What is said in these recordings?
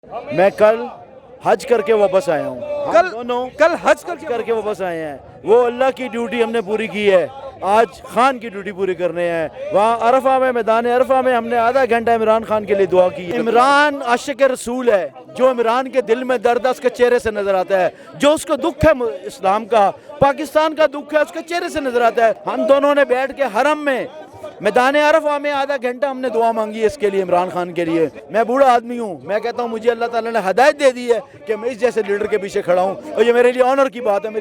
मैं कल हज करके वापस आया हूँ। कल हज करके वापस आए हैं। वो अल्लाह की ड्यूटी हमने पूरी की है। आज खान की ड्यूटी पूरी करने हैं। वहाँ अरफा में, मैदान अरफा में हमने आधा घंटा इमरान खान के लिए दुआ की है। इमरान आशिक रसूल है। जो इमरान के दिल में दर्द है उसके चेहरे से नजर आता है। जो उसको दुख है इस्लाम का, पाकिस्तान का दुख है, उसके चेहरे से नजर आता है। हम दोनों ने बैठ के हरम में, मैदान अरफा में आधा घंटा हमने दुआ मांगी है इसके लिए, इमरान खान के लिए। मैं बूढ़ा आदमी हूँ, मैं कहता हूँ मुझे अल्लाह ताला ने हदायत दे दी है कि मैं इस जैसे लीडर के पीछे खड़ा हूँ, और ये मेरे लिए ऑनर की बात है।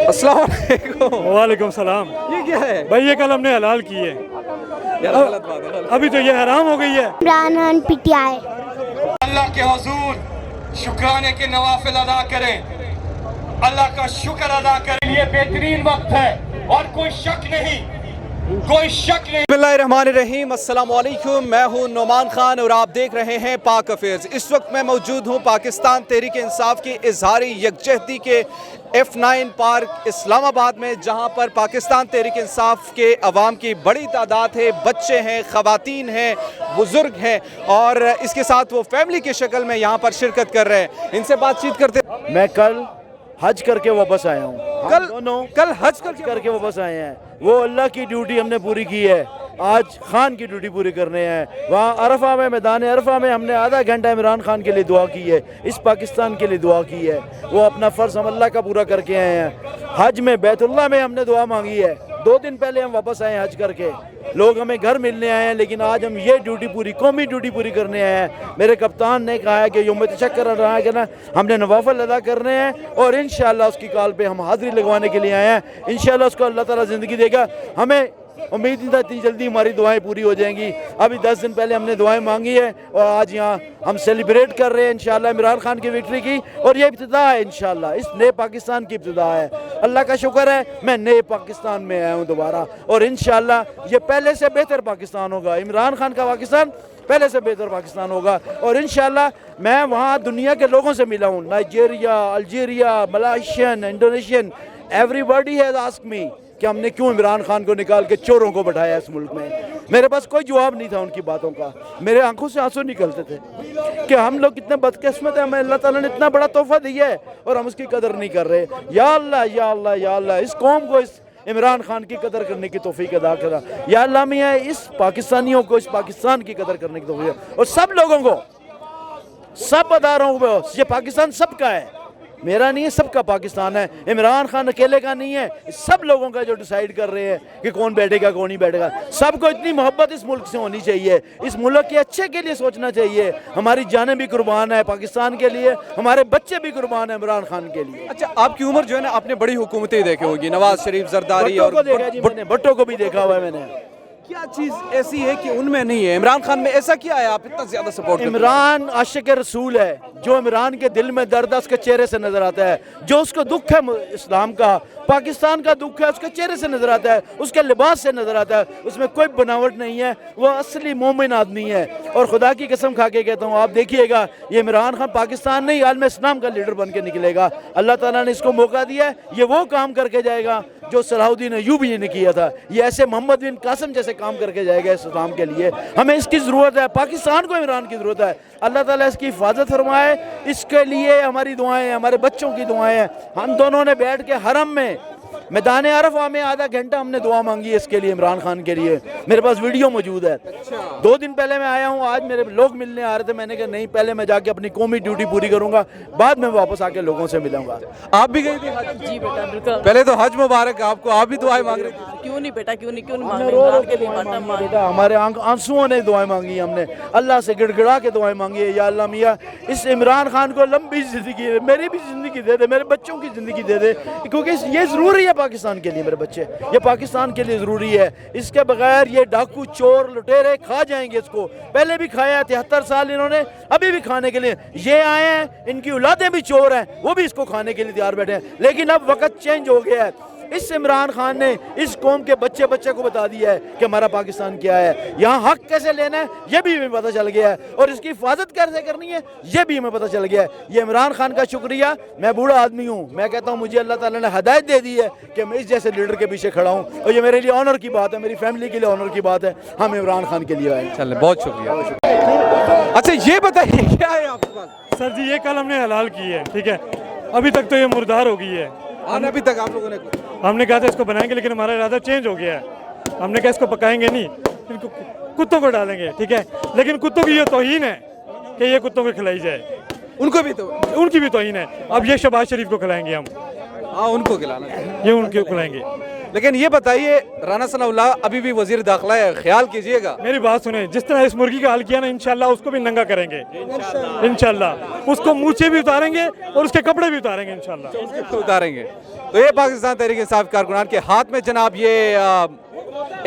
अस्सलाम वालेकुम। वालेकुम सलाम। ये क्या है भाई ये कल हमने हलाल की है, यार? गलत बात है। अभी तो ये हराम हो गई है। इमरान खान पीटीआई। अल्लाह के हुजूर शुक्राने के नवाफिल अदा करें, अल्लाह का शुक्र अदा करें। ये बेहतरीन वक्त है और कोई शक नहीं, कोई शक नहीं। बिस्मिल्लाहिर्रहमानिर्रहीम। अस्सलाम वालेकुम। मैं हूं नोमान खान और आप देख रहे हैं पाक अफेयर्स। इस वक्त मैं मौजूद हूं पाकिस्तान तहरीक इंसाफ की इजहारी यकजहती के F9 पार्क इस्लामाबाद में, जहां पर पाकिस्तान तहरीक इंसाफ के अवाम की बड़ी तादाद है। बच्चे हैं, ख़वातीन हैं, बुज़ुर्ग हैं, और इसके साथ वो फैमिली की शक्ल में यहाँ पर शिरकत कर रहे हैं। इनसे बातचीत करते। मैं कल हज करके वापस आया हूँ। कल हज करके वापस आए हैं। वो अल्लाह की ड्यूटी हमने पूरी की है। आज खान की ड्यूटी पूरी करने हैं। वहाँ अरफा में, मैदान अरफा में हमने आधा घंटा इमरान खान के लिए दुआ की है, इस पाकिस्तान के लिए दुआ की है। वो अपना फ़र्ज़ हम अल्लाह का पूरा करके आए हैं। हज में, बैतुल्लाह में हमने दुआ मांगी है। 2 दिन पहले हम वापस आए हज करके। लोग हमें घर मिलने आए हैं, लेकिन आज हम ये ड्यूटी पूरी, कौमी ड्यूटी पूरी करने आए हैं। मेरे कप्तान ने कहा है कि यौम तशक्कुर रहा है कि ना, हमने नवाफिल अदा करने हैं, और इंशाअल्लाह उसकी कॉल पे हम हाज़िरी लगवाने के लिए आए हैं। इंशाअल्लाह उसको अल्लाह ताला ज़िंदगी देगा। हमें उम्मीद नहीं था इतनी जल्दी हमारी दुआएं पूरी हो जाएंगी। अभी 10 दिन पहले हमने दुआएं मांगी है, और आज यहाँ हम सेलिब्रेट कर रहे हैं इंशाअल्लाह इमरान खान की विक्ट्री की। और ये इब्तिदा है इंशाअल्लाह, इस नए पाकिस्तान की इब्तिदा है। अल्लाह का शुक्र है मैं नए पाकिस्तान में आया हूँ दोबारा, और इंशाअल्लाह ये पहले से बेहतर पाकिस्तान होगा। इमरान खान का पाकिस्तान पहले से बेहतर पाकिस्तान होगा। और इंशाअल्लाह मैं वहाँ दुनिया के लोगों से मिला हूँ, Nigeria, Algeria, Malaysian, Indonesian, everybody has asked me कि हमने क्यों इमरान खान को निकाल के चोरों को बैठाया इस मुल्क में। मेरे पास कोई जवाब नहीं था उनकी बातों का। मेरे आंखों से आंसू निकलते थे कि हम लोग कितने बदकिस्मत हैं, हमें अल्लाह ताला ने इतना बड़ा तोहफा दिया है और हम उसकी कदर नहीं कर रहे। या अल्लाह, या अल्लाह, या अल्लाह, इस कौम को, इस इमरान खान की कदर करने की तौफीक अदा करा। या अल्लाह मियां, इस पाकिस्तानियों को, इस पाकिस्तान की कदर करने की तौफीक, और सब लोगों को, सब अदारों को, ये पाकिस्तान सबका है, मेरा नहीं है, सबका पाकिस्तान है। इमरान खान अकेले का नहीं है, सब लोगों का जो डिसाइड कर रहे हैं कि कौन बैठेगा कौन नहीं बैठेगा। सबको इतनी मोहब्बत इस मुल्क से होनी चाहिए, इस मुल्क के अच्छे के लिए सोचना चाहिए। हमारी जानें भी कुर्बान है पाकिस्तान के लिए, हमारे बच्चे भी कुर्बान है इमरान खान के लिए। अच्छा, आपकी उम्र जो है ना, आपने बड़ी हुकूमतें देखी होगी, नवाज शरीफ, जरदारी, और भुट्टो को भी देखा हुआ है मैंने। क्या चीज़ ऐसी है कि उनमें नहीं है? इमरान खान में ऐसा क्या है आप इतना ज़्यादा सपोर्ट करते हैं? इमरान आशिक रसूल है। जो इमरान के दिल में दर्द है उसके चेहरे से नजर आता है। जो उसको दुख है इस्लाम का, पाकिस्तान का दुख है, उसके चेहरे से नजर आता है, उसके लिबास से नजर आता है। उसमें कोई बनावट नहीं है, वो असली मोमिन आदमी है। और खुदा की कसम खा के कहता हूँ, आप देखिएगा ये इमरान खान पाकिस्तान नहीं, आलम इस्लाम का लीडर बन के निकलेगा। अल्लाह ताला ने इसको मौका दिया है, ये वो काम करके जाएगा जो सलाहुद्दीन अय्यूबी ने किया था। ये ऐसे मोहम्मद बिन कासिम जैसे काम करके जाएगा इस्लाम के लिए। हमें इसकी ज़रूरत है, पाकिस्तान को इमरान की ज़रूरत है। अल्लाह ताला इसकी हिफाजत फरमाए, इसके लिए हमारी दुआएं, हमारे बच्चों की दुआएं हैं। हम दोनों ने बैठ के हरम में, मैदान अरफा में आधा घंटा हमने दुआ मांगी है इसके लिए, इमरान खान के लिए। मेरे पास वीडियो मौजूद है। 2 दिन पहले मैं आया हूँ, आज मेरे लोग मिलने आ रहे थे। मैंने कहा नहीं, पहले मैं जाके अपनी कौमी ड्यूटी पूरी करूँगा, बाद में वापस आके लोगों से मिलूंगा। आप भी गई थी हज? जी बेटा, बिल्कुल। पहले तो हज मुबारक आपको, आप भी दुआएं मांग रहे थे। क्यों नहीं बेटा, क्यों नहीं बेटा, हमारे आंसुओं ने दुआएं मांगी, हमने अल्लाह से गिड़गिड़ा के दुआएं मांगी है। या अल्लाह मियां, इस इमरान खान को लंबी ज़िंदगी, मेरी भी ज़िंदगी दे दे, मेरे बच्चों की ज़िंदगी दे दे, क्योंकि ये ज़रूरी है पाकिस्तान के लिए। मेरे बच्चे, ये पाकिस्तान के लिए ज़रूरी है। इसके बगैर ये डाकू, चोर, लुटेरे खा जाएंगे इसको। पहले भी खाया, 73 साल इन्होंने, अभी भी खाने के लिए ये आए हैं। इनकी औलादें भी चोर हैं, वो भी इसको खाने के लिए तैयार बैठे हैं। लेकिन अब वक्त चेंज हो गया है। इस इमरान खान ने इस कौम के बच्चे बच्चे को बता दिया है कि हमारा पाकिस्तान क्या है, यहाँ हक कैसे लेना है ये भी हमें पता चल गया है, और इसकी हिफाजत कैसे करनी है ये भी हमें पता चल गया है। ये इमरान खान का शुक्रिया। मैं बूढ़ा आदमी हूँ, मैं कहता हूँ मुझे अल्लाह ताला ने हदायत दे दी है कि मैं इस जैसे लीडर के पीछे खड़ा हूँ, और ये मेरे लिए ऑनर की बात है, मेरी फैमिली के लिए ऑनर की बात है। हम इमरान खान के लिए आए। चलिए, बहुत शुक्रिया। अच्छा ये बताइए क्या है आपके पास? सर जी ये कल हमने हलाल की है, ठीक है। अभी तक तो ये मुर्दार हो गई है। अभी तक आप लोगों ने हमने कहा था इसको बनाएंगे, लेकिन हमारा इरादा चेंज हो गया है। हमने कहा इसको पकाएंगे नहीं, इनको कुत्तों को डालेंगे, ठीक है। लेकिन कुत्तों की ये तौहीन है कि ये कुत्तों को खिलाई जाए, उनको भी तो, उनकी भी तौहीन है। अब ये शहबाज शरीफ को खिलाएंगे हम, हाँ उनको खिलाना चाहिए। ये उनको खिलाएंगे। लेकिन ये बताइए राना सनाउल्लाह अभी भी वजीर दाखिला है, ख्याल कीजिएगा। मेरी बात सुने, जिस तरह इस मुर्गी का हाल किया ना, इंशाल्लाह उसको भी नंगा करेंगे इंशाल्लाह। उसको मूछे भी उतारेंगे और उसके कपड़े भी उतारेंगे इंशाल्लाह। उतारेंगे। तो ये पाकिस्तान तहरीक इंसाफ कारकुनान के हाथ में जनाब ये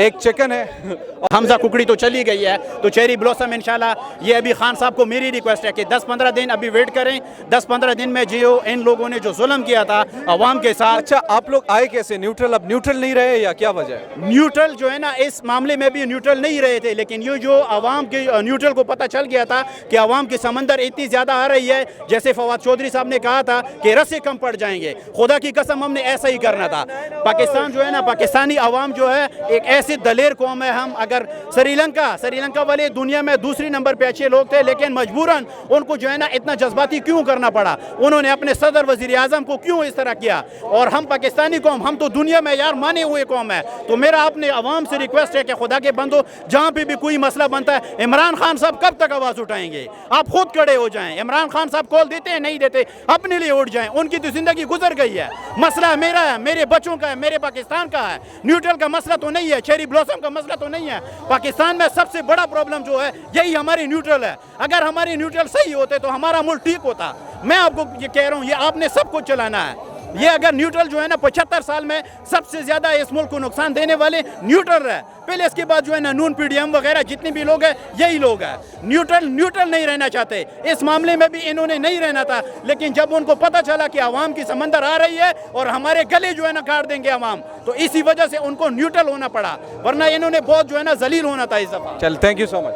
एक चिकन है। हमजा कुकड़ी तो चली गई है, तो चेरी ब्लॉसम इंशाल्लाह। ये अभी खान साहब को मेरी रिक्वेस्ट है कि 10-15 दिन अभी वेट करें। 10-15 दिन में जो इन लोगों ने जो जुल्म किया था अवाम के साथ। अच्छा आप लोग आए कैसे न्यूट्रल? अब न्यूट्रल नहीं रहे या क्या वजह है? न्यूट्रल जो है ना, इस मामले में भी न्यूट्रल नहीं रहे थे, लेकिन ये जो अवाम के न्यूट्रल को पता चल गया था कि अवाम की समंदर इतनी ज़्यादा आ रही है, जैसे फवाद चौधरी साहब ने कहा था कि रस्से कम पड़ जाएंगे। खुदा की कसम हमने ऐसा ही करना था। पाकिस्तान जो है ना, पाकिस्तानी अवाम जो है एक ऐसे दलेर कौम है। हम अगर श्रीलंका वाले दुनिया में दूसरी नंबर पे अच्छे लोग थे, लेकिन मजबूरन उनको जो है ना इतना जज्बाती क्यों करना पड़ा? उन्होंने अपने सदर वजीर आजम को क्यों इस तरह किया? और हम पाकिस्तानी कौम, हम तो दुनिया में यार माने हुए कौम है। तो मेरा अपने अवाम से रिक्वेस्ट है कि खुदा के बंदो, जहाँ पे भी कोई मसला बनता है, इमरान खान साहब कब तक आवाज़ उठाएंगे? आप खुद खड़े हो जाएं। इमरान खान साहब कॉल देते हैं, नहीं देते, अपने लिए उठ जाएं। उनकी तो जिंदगी गुजर गई है। मसला मेरा है, मेरे बच्चों का है, मेरे पाकिस्तान का है। न्यूट्रल का मसला तो नहीं है, चेरी ब्लॉसम का मसला तो नहीं है। पाकिस्तान में सबसे बड़ा प्रॉब्लम जो है यही हमारी न्यूट्रल है। अगर हमारी न्यूट्रल सही होते तो हमारा मुल्क ठीक होता। मैं आपको ये कह रहा हूँ, ये आपने सब कुछ चलाना है। ये अगर न्यूट्रल जो है ना 75 साल में सबसे ज्यादा इस मुल्क को नुकसान देने वाले न्यूट्रल है। पहले इसके बाद जो है ना नून पीडीएम वगैरह जितने भी लोग हैं, यही लोग हैं। न्यूट्रल नहीं रहना चाहते। इस मामले में भी इन्होंने नहीं रहना था, लेकिन जब उनको पता चला कि आवाम की समंदर आ रही है और हमारे गले जो है ना काट देंगे आवाम, तो इसी वजह से उनको न्यूट्रल होना पड़ा, वरना इन्होंने बहुत जो है ना जलील होना था इस दफा। चल थैंक यू सो मच।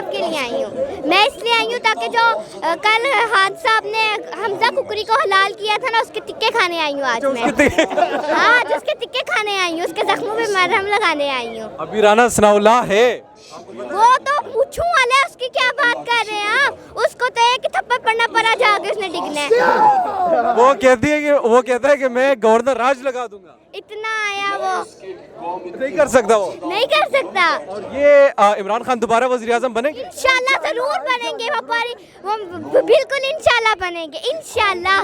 के लिए आई हूँ। मैं इसलिए आई हूँ ताकि जो कल हाथ साहब ने हमजा कुकरी को हलाल किया था ना, उसके टिक्के खाने आई हूँ आज मैं। हाँ, जिसके टिक्के खाने आई हूँ, उसके जख्मों पे मरहम लगाने आई हूँ। अभी राना सनाउल्लाह है, वो तो पूछूं वाले, उसकी क्या बात कर रहे हैं आप? उसको तो एक थप्पड़ पड़ना पड़ा, जाके उसने डिगना है। वो कहता है कि मैं गवर्नर राज लगा दूंगा। इतना आया वो नहीं कर सकता, वो नहीं कर सकता। और ये इमरान खान दोबारा वज़ीर आज़म बनेंगे? इंशाल्लाह जरूर बनेंगे। वो बिल्कुल इंशाल्लाह बनेंगे, इंशाल्लाह।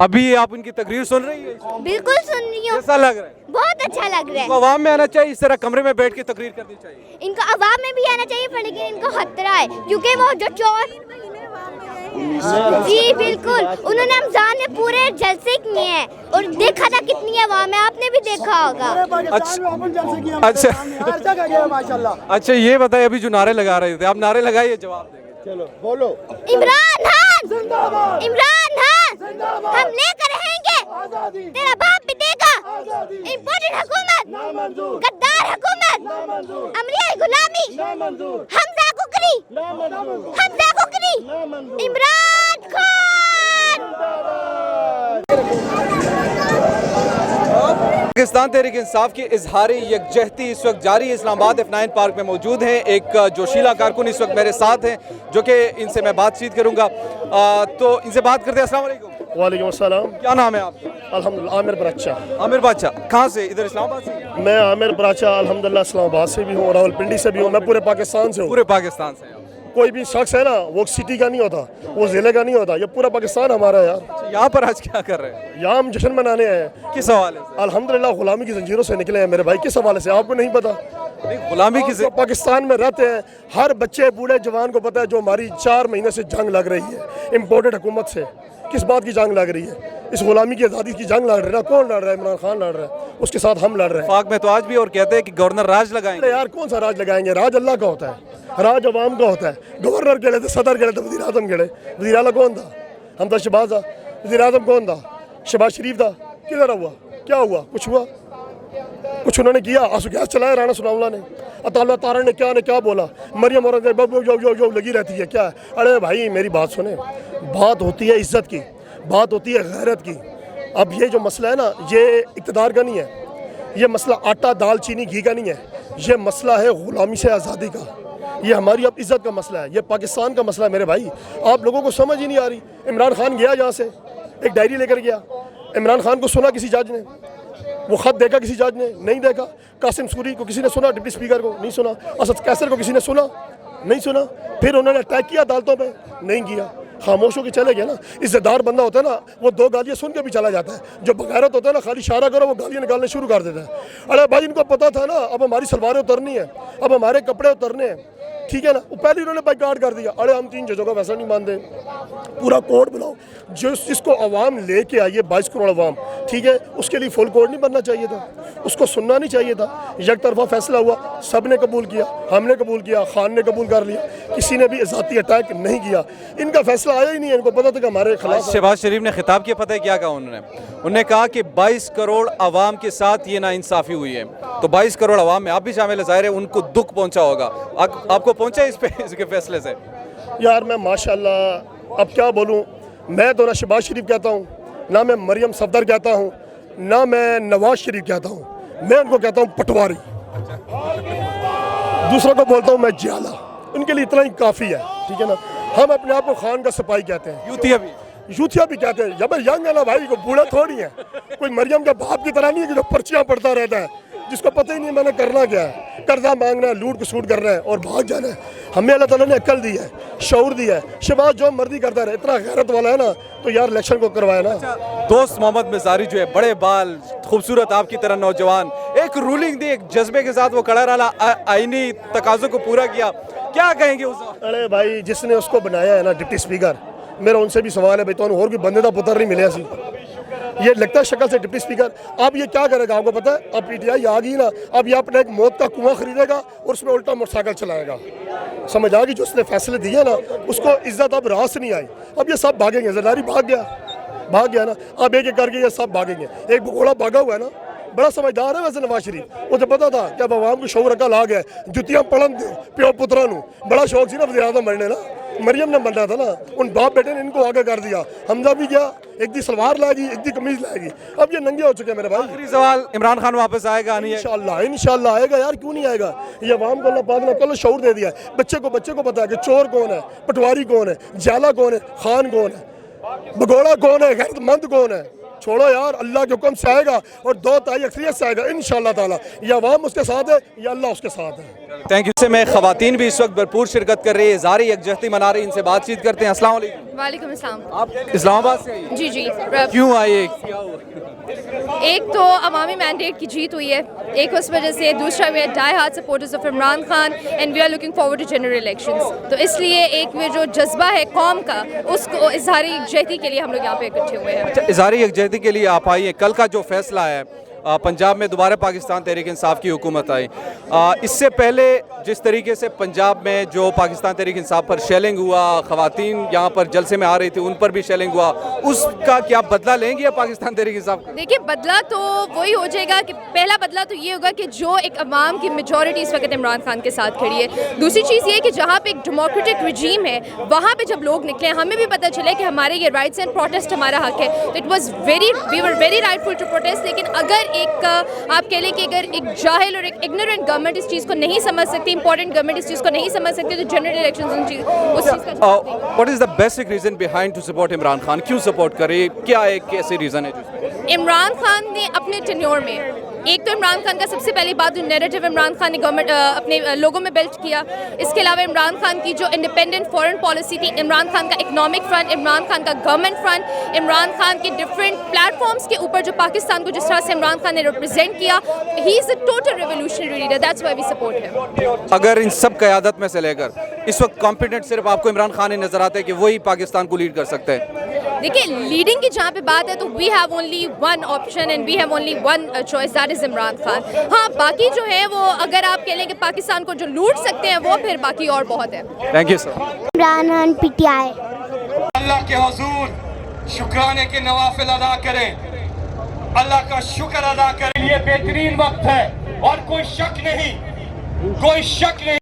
अभी आप उनकी तकरीर सुन रही है? बिल्कुल सुन रही हूँ। कैसा लग रहा है? बहुत अच्छा लग रहा है। अवाम में आना चाहिए, इस तरह कमरे में बैठ के तकरीर करनी चाहिए। इनको अवाम में भी आना चाहिए, पर लेकिन इनको खतरा है, क्योंकि वो जो चोर, जी बिल्कुल, उन्होंने रमजान में पूरे जलसे किए हैं और देखा था कितनी अवाम है, आपने भी देखा होगा। अच्छा ये बताइए, अभी जो नारे लगा रहे थे आप, नारे लगाइए, जवाब देंगे। चलो बोलो। इमरान खान, इमरान खान, हम लेकर रहेंगे, तेरा बाप भी देगा। इम्पोर्टेड हुकूमत, गद्दार हुकूमत, अमलिया गुलामी, हमजा कुकरी, हमजा कुकरी, इमरान खान। पाकिस्तान तहरीक इंसाफ की इजहारी यकजहती इस वक्त जारी है। इस्लामाबाद F9 पार्क में मौजूद हैं। एक जोशीला कारकुन इस वक्त मेरे साथ हैं, जो कि इनसे मैं बातचीत करूंगा। तो इनसे बात करते हैं। अस्सलाम वालेकुम। वालेकुम अस्सलाम। क्या नाम है आपका? अल्हम्दुलिल्लाह आमिर बराचा। आमिर बादशाह, कहाँ से? इधर इस्लामाबाद से? मैं आमिर बराचा अल्हम्दुलिल्लाह इस्लामाबाद से भी हूँ, रावलपिंडी से भी हूँ, मैं पूरे पाकिस्तान से हूँ। पूरे पाकिस्तान से? कोई भी शख्स है ना, वो सिटी का नहीं होता, वो ज़िले का नहीं होता, ये पूरा पाकिस्तान हमारा है यार। यहाँ पर आज क्या कर रहे हैं? यहाँ हम जश्न मनाने आए हैं। किस हवाले से? अल्हम्दुलिल्लाह गुलामी की जंजीरों से निकले हैं मेरे भाई। किस हवाले से आपको नहीं पता? गुलामी की तो पाकिस्तान में रहते हैं, हर बच्चे बूढ़े जवान को पता है, जो हमारी 4 महीने से जंग लग रही है इम्पोर्टेड हुकूमत से। किस बात की जंग लग रही है? इस गुलामी की आज़ादी की जंग लड़ रहे हैं। कौन लड़ रहा है? इमरान खान लड़ रहा है, उसके साथ हम लड़ रहे हैं। पाक में तो आज भी और कहते हैं कि गवर्नर राज लगाएंगे। यार कौन सा राज लगाएंगे? राज अल्लाह का होता है, राज अवाम का होता है। गवर्नर गए थे, सदर गए थे, वज़ीर आज़म गए। वज़ीर आला कौन था? हम था शहबाज था। वज़ीर आज़म कौन था? शहबाज शरीफ था। किधर हुआ? क्या हुआ? कुछ हुआ? कुछ उन्होंने किया? आंसू गैस चलाया राना सनाउल्लाह ने, अल्लाह ताला ने क्या बोला? मरियम औरत जो लगी रहती है क्या? अरे भाई मेरी बात सुने, बात होती है इज़्ज़त की, बात होती है गैरत की। अब ये जो मसला है ना, ये इक़्तिदार का नहीं है, ये मसला आटा दाल चीनी घी का नहीं है, ये मसला है ग़ुलामी से आज़ादी का, ये हमारी अब इज़्ज़त का मसला है, ये पाकिस्तान का मसला है मेरे भाई। आप लोगों को समझ ही नहीं आ रही। इमरान खान गया यहाँ से, एक डायरी लेकर गया, इमरान खान को सुना किसी जज ने, वो ख़त देखा किसी जज ने, नहीं देखा। कासिम सूरी को किसी ने सुना, डिप्टी स्पीकर को नहीं सुना। असद कैसर को किसी ने सुना, नहीं सुना। फिर उन्होंने अटैक किया अदालतों पे, नहीं किया, खामोश होकर चले गए ना। इज़्ज़तदार बंदा होता है ना, वो दो गालियाँ सुन के भी चला जाता है। जो बगैरत होता है ना, खाली इशारा करो वो गालियाँ निकालने शुरू कर देता है। अरे भाई इनको पता था ना अब हमारी सलवारें उतरनी है, अब हमारे कपड़े उतरने हैं, ठीक है ना। वो पहले उन्होंने बाइकाट कर दिया। अरे हम 3 जजों का फैसला नहीं मानते, पूरा कोड बनाओ जिसको अवाम लेके आई है, 22 करोड़ अवाम, ठीक है, उसके लिए फुल कोड नहीं बनना चाहिए था, उसको सुनना नहीं चाहिए था। एक तरफा फैसला हुआ, सब ने कबूल किया, हमने कबूल किया, खान ने कबूल कर लिया, किसी ने भी ज़ाती अटैक नहीं किया। इनका फैसला आया ही नहीं है, इनको पता था कि हमारे खिलाफ। शहबाज शरीफ ने खिताब किया, पता है क्या कहा उन्होंने कहा कि 22 करोड़ अवाम के साथ ये नाइंसाफ़ी हुई है। तो 22 करोड़ अवाम में आप भी शामिल है, ज़ाहिर है उनको दुख पहुंचा होगा। आपको पहुंचा इस पे, इसके फैसले से? यार मैं माशाल्लाह अब क्या बोलूँ, मैं तो ना शहबाज शरीफ कहता हूँ, ना मैं मरियम सफदर कहता हूँ, ना मैं नवाज शरीफ कहता हूँ, मैं उनको कहता हूँ पटवारी। दूसरों को बोलता हूँ मैं जियाला, उनके लिए इतना ही काफ़ी है, ठीक है ना। हम अपने आप को खान का सिपाही कहते हैं, यूथिया भी कहते हैं। जब यंग है ना भाई, को बूढ़ा थोड़ी है, कोई मरियम के बाप की तरह नहीं है कि जो पर्चियाँ पढ़ता रहता है, जिसको पता ही नहीं मैंने करना क्या है, कर्जा मांगना है, लूट खसूट करना है और भाग जाना है। हमें अल्लाह ताला ने अक्ल दी है, शऊर दी है। शहबाज जो मर्जी करता रहे, इतना गैरत वाला है ना, तो यार इलेक्शन को करवाए ना। दोस्त मोहम्मद मिज़ारी जो है, बड़े बाल, खूबसूरत आपकी तरह नौजवान, एक रूलिंग दी, एक जज्बे के साथ वो खड़ा रहा, आईनी तकाज़ों को पूरा किया, क्या कहेंगे उस? अरे भाई जिसने उसको बनाया है ना डिप्टी स्पीकर, मेरा उनसे भी सवाल है भाई, तो और भी बंदे का पुत्र नहीं मिले सी, ये लगता है शक्ल से डिप्टी स्पीकर। अब ये क्या करेगा आपको पता है? अब पीटीआई आ गई ना, अब ये अपने एक मौत का कुआं खरीदेगा और उसमें उल्टा मोटरसाइकिल चलाएगा। समझ आ गई? जो उसने फैसले दिए ना, उसको इज्जत अब रास नहीं आई। अब ये सब भागेंगे, जरदारी भाग गया ना, अब एक एक करके ये सब भागेंगे। एक भगोड़ा भागा हुआ है ना, बड़ा समझदार है वैसे नवाज शरीफ, उसे पता था कि अब आवाम को शौर अकल आ गया, जुतियां पड़न दो प्यो पुत्रा नू। बड़ा शौक सी ना वज़ीर आज़म बनने ना, मरियम ने बनना था ना, उन बाप बेटे ने इनको आगे कर दिया। हमजा भी गया, एक दी सलवार लाएगी, एक दी कमीज लाएगी, अब ये नंगे हो चुके हैं मेरे भाई। आखिरी सवाल, इमरान खान वापस आएगा नहीं? इंशाल्लाह आएगा यार, क्यों नहीं आएगा। ये अवाम को अल्लाह पाक ने कल शऊर दे दिया है। बच्चे को पता है कि चोर कौन है, पटवारी कौन है, जाला कौन है, खान कौन है, भगोड़ा कौन है, गैरतमंद कौन है। छोड़ो यार, अल्लाह के हुक्म से आएगा और 2/3 अक्सरियत से आएगा इंशाअल्लाह ताला। ये अवाम उसके साथ है, या अल्लाह उसके साथ है। Thank you. मैं ख़वातीन भी इस वक्त भरपूर शिरकत कर रही है, इज़हार यकजहती मना रही, इनसे बातचीत करते हैं। अस्सलाम वालेकुम। वालेकुम अस्सलाम। आप इस्लामाबाद से आई? जी जी। क्यों आए, क्या हुआ? एक तो अवामी मैंडेट की जीत हुई है, एक उस वजह से, दूसरा we are die hard supporters of Imran Khan and we are looking forward to general elections. तो इसलिए एक वे जो जज्बा है कौम का, उसको इज़हार यकजहती के लिए हम लोग यहाँ पे इकट्ठे हुए हैं। अच्छा, इज़हार यकजहती के लिए आप आई हैं। कल का जो फैसला है, पंजाब में दोबारा पाकिस्तान तहरीक इंसाफ की हुकूमत आई, इससे पहले जिस तरीके से पंजाब में जो पाकिस्तान तहरीक इंसाफ पर शेलिंग हुआ, ख़वातीन यहाँ पर जलसे में आ रही थी, उन पर भी शेलिंग हुआ, उसका क्या बदला लेंगे या पाकिस्तान तहरीक इंसाफ? देखिए, बदला तो वही हो जाएगा कि पहला बदला तो ये होगा कि जो एक अवाम की मेजॉरिटी इस वक्त इमरान खान के साथ खड़ी है। दूसरी चीज़ ये है कि जहाँ पे एक डेमोक्रेटिक रजीम है, वहाँ पे जब लोग निकले, हमें भी पता चले कि हमारे ये राइट्स एंड प्रोटेस्ट हमारा हक है, तो it was we were very rightful to protest. लेकिन अगर एक आप कह लें कि अगर एक जाहिल और एक इग्नोरेंट गवर्नमेंट इस चीज़ को नहीं समझ सकती, इंपॉर्टेंट गवर्नमेंट इस चीज़ को नहीं समझ सकती, तो जनरल इलेक्शंस उस चीज़ का what is the basic reason behind to support Imran Khan? क्यों सपोर्ट करे, क्या एक ऐसे रीज़न है? इमरान खान ने अपने टेन्योर में, एक तो इमरान खान का सबसे पहली बात जो नैरेटिव इमरान खान ने गवर्नमेंट अपने लोगों में बिल्ड किया, इसके अलावा इमरान खान की जो इंडिपेंडेंट फॉरेन पॉलिसी थी, इमरान खान का इकोनॉमिक फ्रंट, इमरान खान का गवर्नमेंट फ्रंट, इमरान खान के डिफरेंट प्लेटफॉर्म्स के ऊपर जो पाकिस्तान को जिस तरह से इमरान खान ने रिप्रेजेंट किया, he is a total revolutionary leader, that's why we support him. अगर इन सब क़यादत में से लेकर इस वक्त कॉम्पिटेंट सिर्फ आपको इमरान खान ही नज़र आता है कि वही पाकिस्तान को लीड कर सकते हैं? देखिए, लीडिंग की जहाँ पे बात है तो we have only one option and we have only one choice, that is Imran Khan. हाँ, बाकी जो है वो अगर आप कह लें कि पाकिस्तान को जो लूट सकते हैं, वो फिर बाकी और बहुत है। Thank you sir. Imran Khan PTI. अल्लाह के हुजूर शुक्राने के नवाफिल अदा करें। अल्लाह का शुक्र अदा करें। ये बेहतरीन वक्त है और कोई शक नहीं